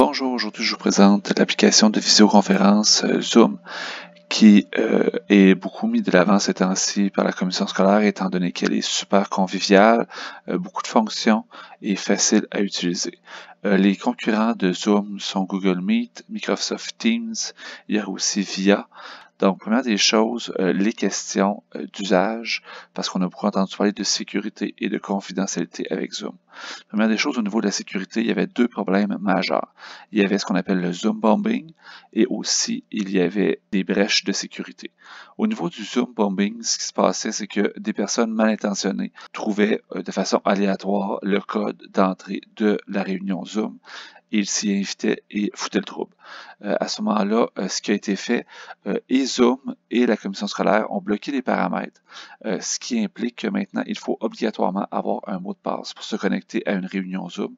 Bonjour, aujourd'hui je vous présente l'application de visioconférence Zoom qui est beaucoup mis de l'avant ces temps-ci par la commission scolaire étant donné qu'elle est super conviviale, beaucoup de fonctions et facile à utiliser. Les concurrents de Zoom sont Google Meet, Microsoft Teams, il y a aussi VIA. Donc, première des choses, les questions d'usage, parce qu'on a beaucoup entendu parler de sécurité et de confidentialité avec Zoom. Première des choses, au niveau de la sécurité, il y avait deux problèmes majeurs. Il y avait ce qu'on appelle le Zoom bombing et aussi il y avait des brèches de sécurité. Au niveau du Zoom bombing, ce qui se passait, c'est que des personnes mal intentionnées trouvaient de façon aléatoire le code d'entrée de la réunion Zoom. Ils s'y invitaient et foutaient le trouble. À ce moment-là, ce qui a été fait, et Zoom et la commission scolaire ont bloqué les paramètres, ce qui implique que maintenant, il faut obligatoirement avoir un mot de passe pour se connecter à une réunion Zoom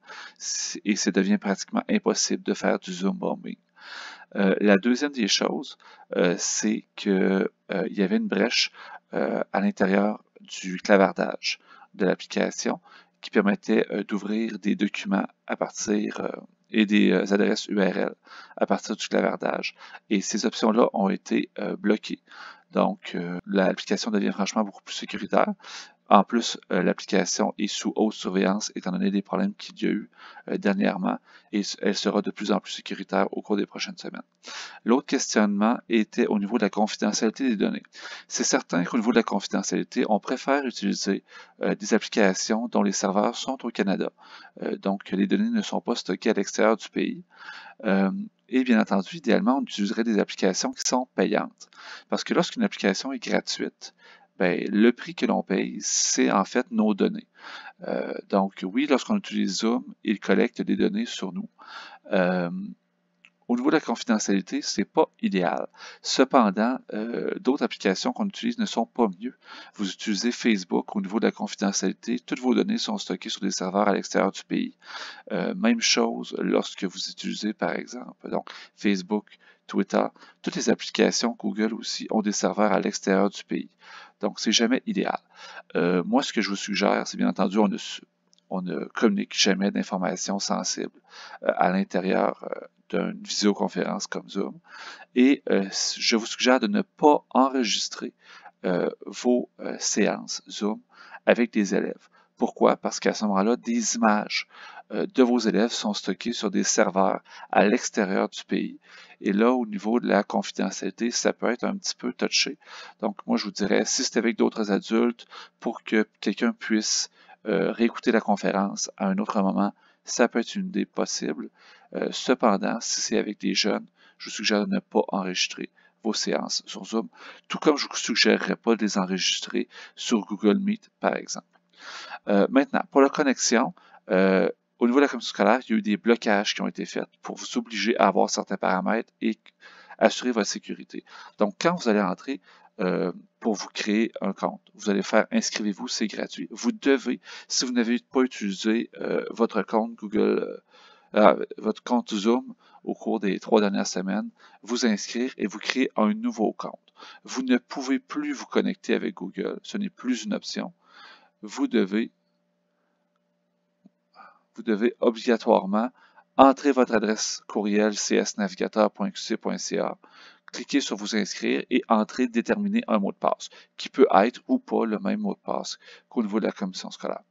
et ça devient pratiquement impossible de faire du Zoom bombing. La deuxième des choses, c'est qu'il y avait une brèche à l'intérieur du clavardage de l'application qui permettait d'ouvrir des documents à partir et des adresses URL à partir du clavardage. Et ces options-là ont été bloquées. Donc, l'application devient franchement beaucoup plus sécuritaire. En plus, l'application est sous haute surveillance étant donné les problèmes qu'il y a eu dernièrement et elle sera de plus en plus sécuritaire au cours des prochaines semaines. L'autre questionnement était au niveau de la confidentialité des données. C'est certain qu'au niveau de la confidentialité, on préfère utiliser des applications dont les serveurs sont au Canada. Donc, les données ne sont pas stockées à l'extérieur du pays. Et bien entendu, idéalement, on utiliserait des applications qui sont payantes. Parce que lorsqu'une application est gratuite, ben, le prix que l'on paye, c'est en fait nos données. Donc oui, lorsqu'on utilise Zoom, il collecte des données sur nous. Au niveau de la confidentialité, c'est pas idéal. Cependant, d'autres applications qu'on utilise ne sont pas mieux. Vous utilisez Facebook, au niveau de la confidentialité, toutes vos données sont stockées sur des serveurs à l'extérieur du pays. Même chose lorsque vous utilisez, par exemple, donc Facebook, Twitter, toutes les applications Google aussi ont des serveurs à l'extérieur du pays. Donc, c'est jamais idéal. Moi, ce que je vous suggère, c'est bien entendu, on ne communique jamais d'informations sensibles à l'intérieur d'une visioconférence comme Zoom. Et je vous suggère de ne pas enregistrer vos séances Zoom avec des élèves. Pourquoi? Parce qu'à ce moment-là, des images de vos élèves sont stockées sur des serveurs à l'extérieur du pays. Et là, au niveau de la confidentialité, ça peut être un petit peu touché. Donc, moi, je vous dirais, si c'est avec d'autres adultes, pour que quelqu'un puisse réécouter la conférence à un autre moment, ça peut être une idée possible. Cependant, si c'est avec des jeunes, je vous suggère de ne pas enregistrer vos séances sur Zoom, tout comme je ne vous suggérerais pas de les enregistrer sur Google Meet, par exemple. Maintenant, pour la connexion, au niveau de la commission scolaire, il y a eu des blocages qui ont été faits pour vous obliger à avoir certains paramètres et assurer votre sécurité. Donc, quand vous allez entrer pour vous créer un compte, vous allez faire inscrivez-vous, c'est gratuit. Vous devez, si vous n'avez pas utilisé votre compte Google, votre compte Zoom au cours des 3 dernières semaines, vous inscrire et vous créer un nouveau compte. Vous ne pouvez plus vous connecter avec Google, ce n'est plus une option. Vous devez obligatoirement entrer votre adresse courriel csnavigateur.qc.ca, cliquer sur vous inscrire et déterminer un mot de passe, qui peut être ou pas le même mot de passe qu'au niveau de la commission scolaire.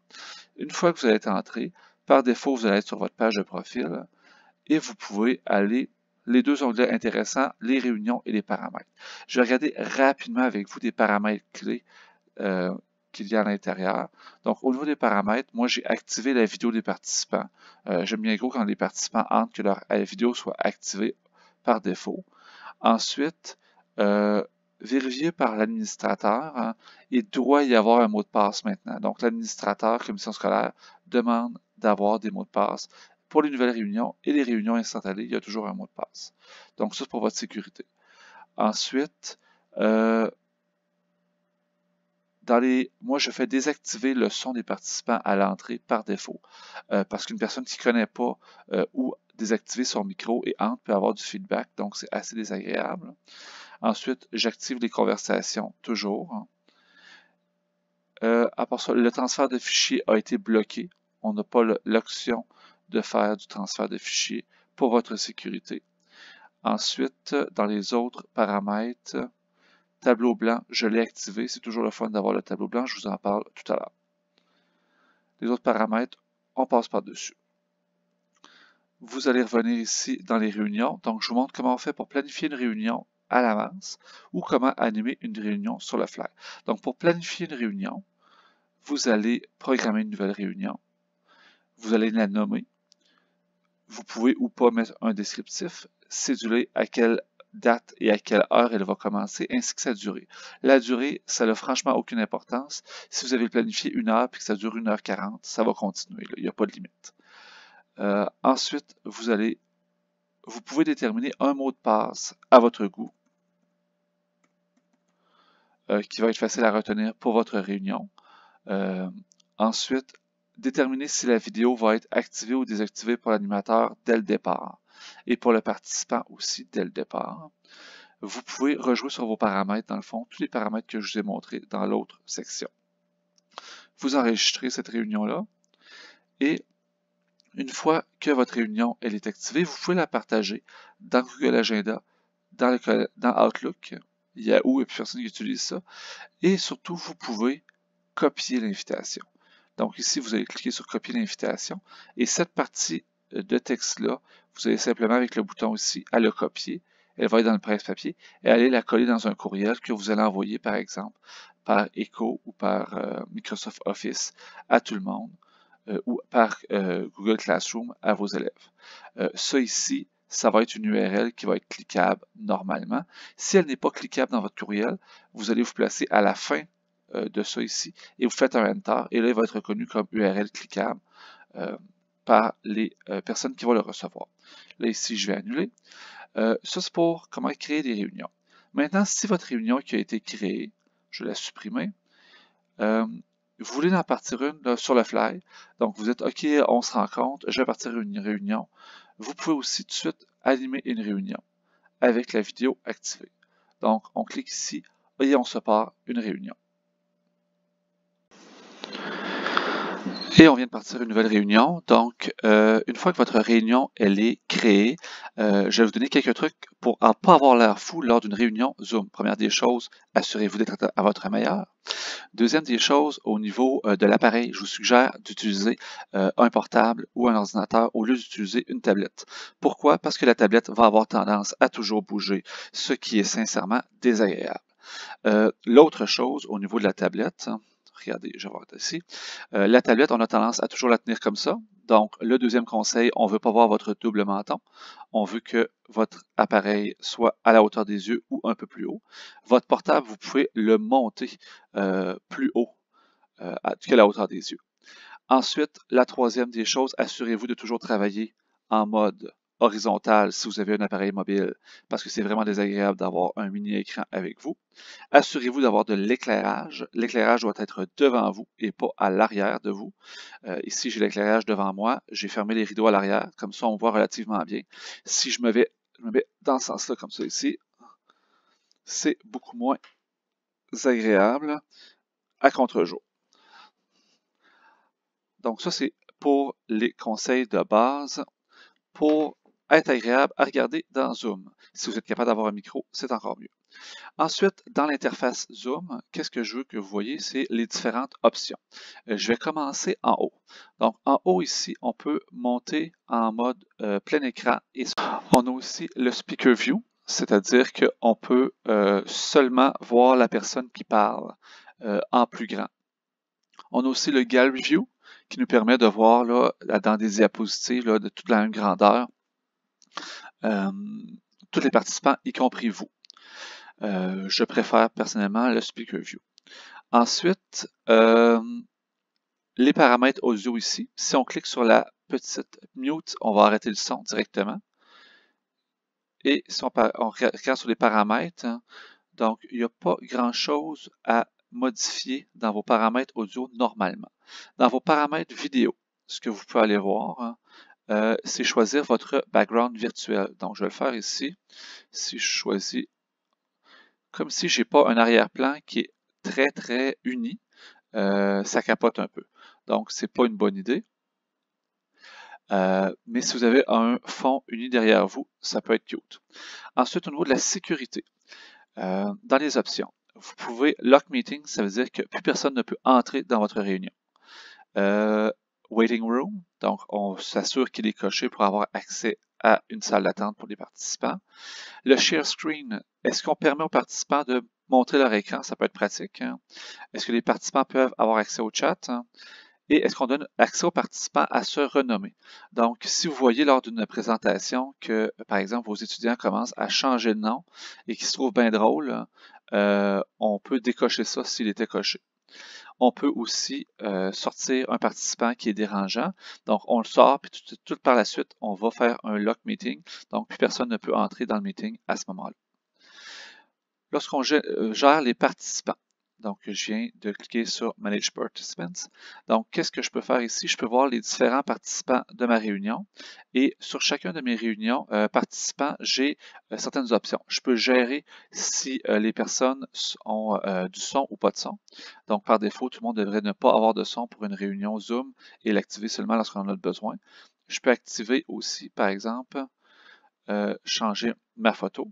Une fois que vous allez être entré, par défaut, vous allez être sur votre page de profil et vous pouvez aller les deux onglets intéressants, les réunions et les paramètres. Je vais regarder rapidement avec vous des paramètres clés qu'il y a à l'intérieur. Donc, au niveau des paramètres, moi, j'ai activé la vidéo des participants. J'aime bien gros quand les participants entrent que leur vidéo soit activée par défaut. Ensuite, vérifié par l'administrateur, hein, il doit y avoir un mot de passe maintenant. Donc, l'administrateur, commission scolaire, demande d'avoir des mots de passe. Pour les nouvelles réunions et les réunions instantanées, il y a toujours un mot de passe. Donc, ça, c'est pour votre sécurité. Ensuite, moi, je fais désactiver le son des participants à l'entrée par défaut. Parce qu'une personne qui ne connaît pas où désactiver son micro et entre peut avoir du feedback, donc c'est assez désagréable. Ensuite, j'active les conversations, toujours. À part ça, le transfert de fichiers a été bloqué. On n'a pas l'option de faire du transfert de fichiers pour votre sécurité. Ensuite, dans les autres paramètres, tableau blanc, je l'ai activé. C'est toujours le fun d'avoir le tableau blanc, je vous en parle tout à l'heure. Les autres paramètres, on passe par-dessus. Vous allez revenir ici dans les réunions. Donc, je vous montre comment on fait pour planifier une réunion à l'avance ou comment animer une réunion sur le fly. Donc, pour planifier une réunion, vous allez programmer une nouvelle réunion. Vous allez la nommer. Vous pouvez ou pas mettre un descriptif, céduler à quelle date et à quelle heure elle va commencer, ainsi que sa durée. La durée, ça n'a franchement aucune importance. Si vous avez planifié 1 heure et que ça dure 1h40, ça va continuer. Il n'y a pas de limite. Ensuite, vous pouvez déterminer un mot de passe à votre goût, qui va être facile à retenir pour votre réunion. Ensuite, déterminer si la vidéo va être activée ou désactivée pour l'animateur dès le départ et pour le participant aussi dès le départ. Vous pouvez rejouer sur vos paramètres, dans le fond, tous les paramètres que je vous ai montrés dans l'autre section. Vous enregistrez cette réunion-là et une fois que votre réunion elle est activée, vous pouvez la partager dans Google Agenda, dans Outlook, Yahoo et puis personne qui utilise ça. Et surtout, vous pouvez copier l'invitation. Donc ici, vous allez cliquer sur copier l'invitation et cette partie de texte-là, vous allez simplement avec le bouton ici à le copier. Elle va être dans le presse-papier et aller la coller dans un courriel que vous allez envoyer par exemple par Echo ou par Microsoft Office à tout le monde. Ou par Google Classroom à vos élèves. Ça ici, ça va être une URL qui va être cliquable normalement. Si elle n'est pas cliquable dans votre courriel, vous allez vous placer à la fin de ça ici et vous faites un Enter et là, il va être reconnu comme URL cliquable par les personnes qui vont le recevoir. Là, ici, je vais annuler. Ça, c'est pour comment créer des réunions. Maintenant, si votre réunion qui a été créée, je vais la supprimer, vous voulez en partir une là, sur le fly, donc vous êtes OK, on se rencontre, je vais partir une réunion. Vous pouvez aussi tout de suite animer une réunion avec la vidéo activée. Donc, on clique ici et on se part une réunion. Et on vient de partir une nouvelle réunion. Donc, une fois que votre réunion elle est créée, je vais vous donner quelques trucs pour ne pas avoir l'air fou lors d'une réunion Zoom. Première des choses, assurez-vous d'être à votre meilleur. Deuxième des choses, au niveau de l'appareil, je vous suggère d'utiliser un portable ou un ordinateur au lieu d'utiliser une tablette. Pourquoi? Parce que la tablette va avoir tendance à toujours bouger, ce qui est sincèrement désagréable. L'autre chose, au niveau de la tablette, regardez, je vais voir ici, la tablette, on a tendance à toujours la tenir comme ça. Donc, le deuxième conseil, on ne veut pas voir votre double menton. On veut que votre appareil soit à la hauteur des yeux ou un peu plus haut. Votre portable, vous pouvez le monter plus haut que la hauteur des yeux. Ensuite, la troisième des choses, assurez-vous de toujours travailler en mode horizontal si vous avez un appareil mobile, parce que c'est vraiment désagréable d'avoir un mini-écran avec vous. Assurez-vous d'avoir de l'éclairage. L'éclairage doit être devant vous et pas à l'arrière de vous. Ici, j'ai l'éclairage devant moi. J'ai fermé les rideaux à l'arrière. Comme ça, on voit relativement bien. Si je me mets dans ce sens-là, comme ça ici, c'est beaucoup moins agréable à contre-jour. Donc ça, c'est pour les conseils de base pour être agréable à regarder dans Zoom. Si vous êtes capable d'avoir un micro, c'est encore mieux. Ensuite, dans l'interface Zoom, qu'est-ce que je veux que vous voyez? C'est les différentes options. Je vais commencer en haut. Donc, en haut ici, on peut monter en mode plein écran. Et on a aussi le Speaker View, c'est-à-dire qu'on peut seulement voir la personne qui parle en plus grand. On a aussi le Gallery View, qui nous permet de voir là, dans des diapositives là, de toute la même grandeur tous les participants, y compris vous. Je préfère personnellement le Speaker View. Ensuite, les paramètres audio ici. Si on clique sur la petite mute, on va arrêter le son directement. Et si on regarde sur les paramètres, hein, donc il n'y a pas grand-chose à modifier dans vos paramètres audio normalement. Dans vos paramètres vidéo, ce que vous pouvez aller voir, hein, c'est choisir votre background virtuel. Donc, je vais le faire ici. Si je choisis, comme si je n'ai pas un arrière-plan qui est très, très uni, ça capote un peu. Donc, ce n'est pas une bonne idée. Mais si vous avez un fond uni derrière vous, ça peut être cute. Ensuite, au niveau de la sécurité, dans les options, vous pouvez Lock Meeting, ça veut dire que plus personne ne peut entrer dans votre réunion. Waiting Room, donc on s'assure qu'il est coché pour avoir accès à une salle d'attente pour les participants. Le Share Screen, est-ce qu'on permet aux participants de montrer leur écran? Ça peut être pratique. Hein? Est-ce que les participants peuvent avoir accès au chat? Hein? Et est-ce qu'on donne accès aux participants à se renommer? Donc, si vous voyez lors d'une présentation que, par exemple, vos étudiants commencent à changer de nom et qu'ils se trouvent bien drôle, on peut décocher ça s'il était coché. On peut aussi sortir un participant qui est dérangeant. Donc, on le sort, puis tout par la suite, on va faire un lock meeting. Donc, plus personne ne peut entrer dans le meeting à ce moment-là. Lorsqu'on gère les participants, donc je viens de cliquer sur Manage Participants. Donc, qu'est-ce que je peux faire ici? Je peux voir les différents participants de ma réunion. Et sur chacun de mes réunions participants, j'ai certaines options. Je peux gérer si les personnes ont du son ou pas de son. Donc, par défaut, tout le monde devrait ne pas avoir de son pour une réunion Zoom et l'activer seulement lorsqu'on en a besoin. Je peux activer aussi, par exemple, changer ma photo.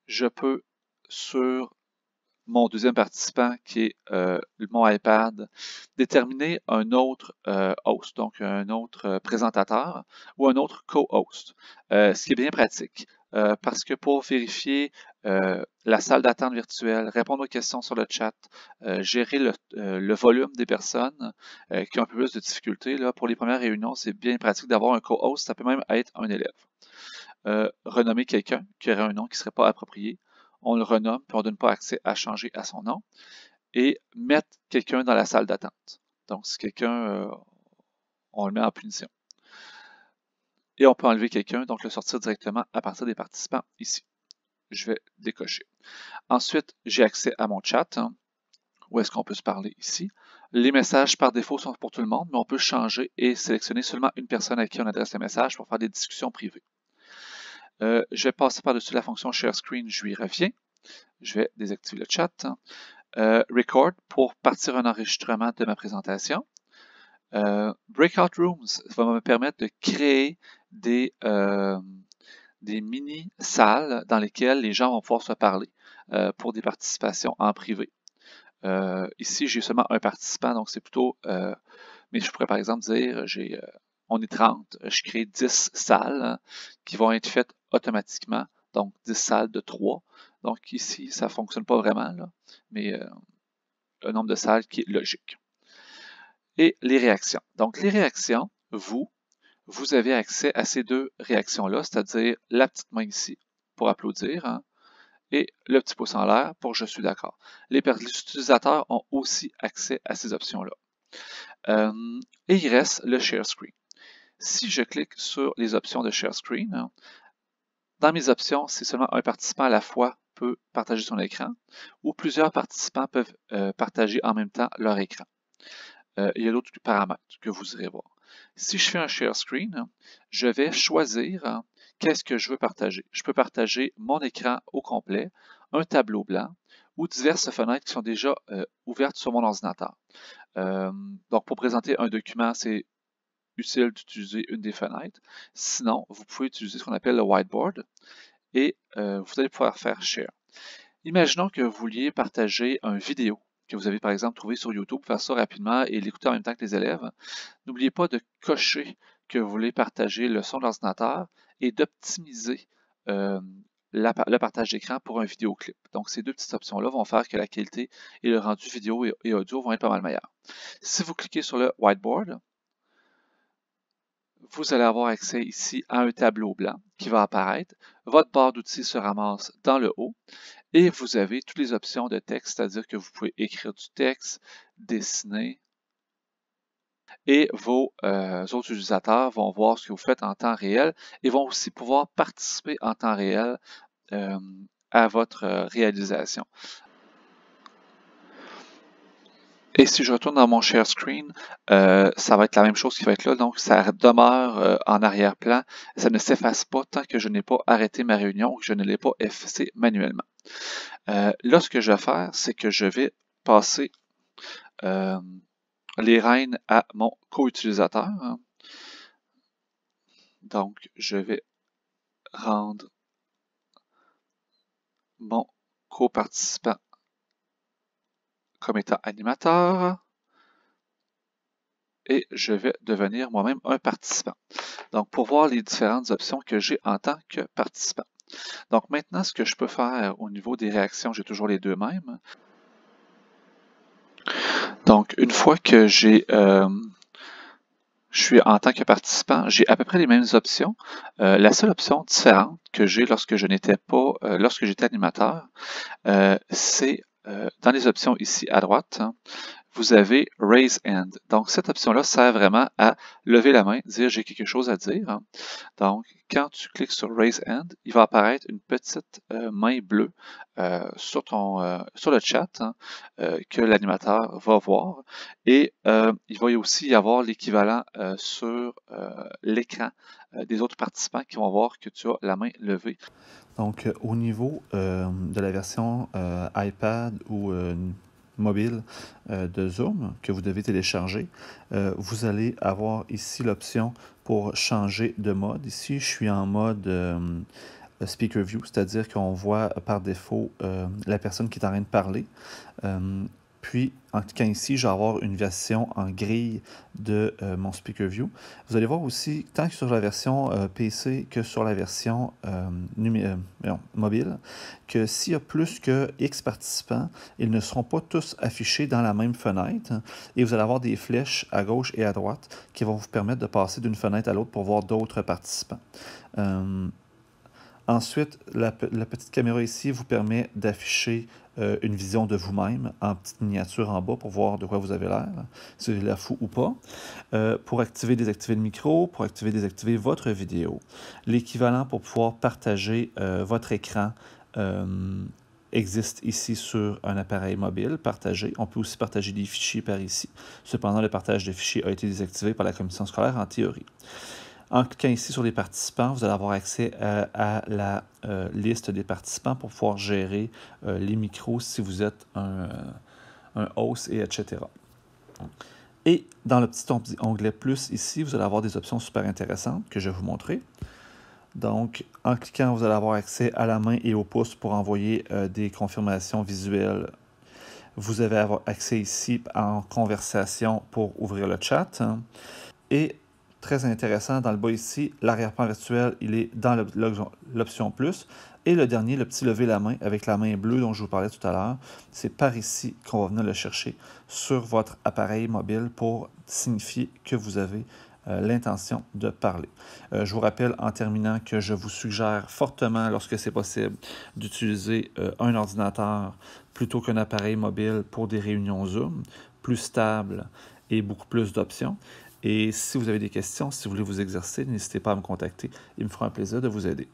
Je peux, sur mon deuxième participant, qui est mon iPad, déterminer un autre host, donc un autre présentateur ou un autre co-host, ce qui est bien pratique. Parce que pour vérifier la salle d'attente virtuelle, répondre aux questions sur le chat, gérer le volume des personnes qui ont un peu plus de difficultés, là, pour les premières réunions, c'est bien pratique d'avoir un co-host, ça peut même être un élève. Renommer quelqu'un qui aurait un nom qui ne serait pas approprié, on le renomme, puis on ne donne pas accès à changer à son nom, et mettre quelqu'un dans la salle d'attente. Donc, si quelqu'un, on le met en punition. Et on peut enlever quelqu'un, donc le sortir directement à partir des participants ici. Je vais décocher. Ensuite, j'ai accès à mon chat, hein, où est-ce qu'on peut se parler ici. Les messages par défaut sont pour tout le monde, mais on peut changer et sélectionner seulement une personne à qui on adresse le message pour faire des discussions privées. Je vais passer par-dessus la fonction Share Screen, je lui reviens. Je vais désactiver le chat. Record pour partir un enregistrement de ma présentation. Breakout Rooms va me permettre de créer des mini-salles dans lesquelles les gens vont pouvoir se parler pour des participations en privé. Ici, j'ai seulement un participant, donc c'est plutôt... mais je pourrais par exemple dire, on est 30, je crée 10 salles qui vont être faites automatiquement, donc 10 salles de 3. Donc ici, ça ne fonctionne pas vraiment, là, mais un nombre de salles qui est logique. Et les réactions. Donc les réactions, vous avez accès à ces deux réactions-là, c'est-à-dire la petite main ici pour applaudir, hein, et le petit pouce en l'air pour « je suis d'accord ». Les utilisateurs ont aussi accès à ces options-là. Et il reste le Share Screen. Si je clique sur les options de Share Screen, hein, dans mes options, c'est seulement un participant à la fois peut partager son écran ou plusieurs participants peuvent partager en même temps leur écran. Il y a d'autres paramètres que vous irez voir. Si je fais un Share Screen, je vais choisir qu'est-ce que je veux partager. Je peux partager mon écran au complet, un tableau blanc ou diverses fenêtres qui sont déjà ouvertes sur mon ordinateur. Donc, pour présenter un document, c'est utile d'utiliser une des fenêtres. Sinon, vous pouvez utiliser ce qu'on appelle le whiteboard et vous allez pouvoir faire Share. Imaginons que vous vouliez partager une vidéo que vous avez par exemple trouvé sur YouTube, faire ça rapidement et l'écouter en même temps que les élèves. N'oubliez pas de cocher que vous voulez partager le son de l'ordinateur et d'optimiser le partage d'écran pour un vidéoclip. Donc, ces deux petites options-là vont faire que la qualité et le rendu vidéo et audio vont être pas mal meilleurs. Si vous cliquez sur le whiteboard, vous allez avoir accès ici à un tableau blanc qui va apparaître. Votre barre d'outils se ramasse dans le haut et vous avez toutes les options de texte, c'est-à-dire que vous pouvez écrire du texte, dessiner, et vos autres utilisateurs vont voir ce que vous faites en temps réel et vont aussi pouvoir participer en temps réel à votre réalisation. Et si je retourne dans mon share screen, ça va être la même chose qui va être là. Donc, ça demeure en arrière-plan. Ça ne s'efface pas tant que je n'ai pas arrêté ma réunion ou que je ne l'ai pas effacé manuellement. Là, ce que je vais faire, c'est que je vais passer les rênes à mon co-utilisateur. Donc, je vais rendre mon coparticipant comme étant animateur et je vais devenir moi-même un participant. Donc, pour voir les différentes options que j'ai en tant que participant. Donc, maintenant, ce que je peux faire au niveau des réactions, j'ai toujours les deux mêmes. Donc, une fois que je suis en tant que participant, j'ai à peu près les mêmes options. La seule option différente que j'ai lorsque je n'étais pas, lorsque j'étais animateur, c'est dans les options ici à droite, hein, vous avez Raise Hand. Donc, cette option-là sert vraiment à lever la main, dire j'ai quelque chose à dire. Hein. Donc, quand tu cliques sur Raise Hand, il va apparaître une petite main bleue sur le chat hein, que l'animateur va voir. Et il va aussi y avoir l'équivalent sur l'écran des autres participants qui vont voir que tu as la main levée. Donc, au niveau de la version iPad ou mobile de Zoom que vous devez télécharger, vous allez avoir ici l'option pour changer de mode. Ici, je suis en mode Speaker View, c'est-à-dire qu'on voit par défaut la personne qui est en train de parler. Puis, en cliquant ici, je vais avoir une version en grille de mon Speaker View. Vous allez voir aussi, tant que sur la version PC que sur la version mobile, que s'il y a plus que X participants, ils ne seront pas tous affichés dans la même fenêtre. Et vous allez avoir des flèches à gauche et à droite qui vont vous permettre de passer d'une fenêtre à l'autre pour voir d'autres participants. Ensuite, la petite caméra ici vous permet d'afficher une vision de vous-même en petite miniature en bas pour voir de quoi vous avez l'air, si vous avez la fou ou pas. Pour activer, désactiver le micro, pour activer, désactiver votre vidéo. L'équivalent pour pouvoir partager votre écran existe ici sur un appareil mobile, partagé. On peut aussi partager des fichiers par ici. Cependant, le partage de fichiers a été désactivé par la commission scolaire en théorie. En cliquant ici sur les participants, vous allez avoir accès à la liste des participants pour pouvoir gérer les micros si vous êtes un host, et etc. Et dans le petit onglet plus ici, vous allez avoir des options super intéressantes que je vais vous montrer. Donc, en cliquant, vous allez avoir accès à la main et au pouce pour envoyer des confirmations visuelles. Vous allez avoir accès ici en conversation pour ouvrir le chat. Et très intéressant, dans le bas ici, l'arrière-plan virtuel, il est dans l'option plus. Et le dernier, le petit lever la main avec la main bleue dont je vous parlais tout à l'heure, c'est par ici qu'on va venir le chercher sur votre appareil mobile pour signifier que vous avez l'intention de parler. Je vous rappelle en terminant que je vous suggère fortement, lorsque c'est possible, d'utiliser un ordinateur plutôt qu'un appareil mobile pour des réunions Zoom, plus stable et beaucoup plus d'options. Et si vous avez des questions, si vous voulez vous exercer, n'hésitez pas à me contacter. Il me fera un plaisir de vous aider.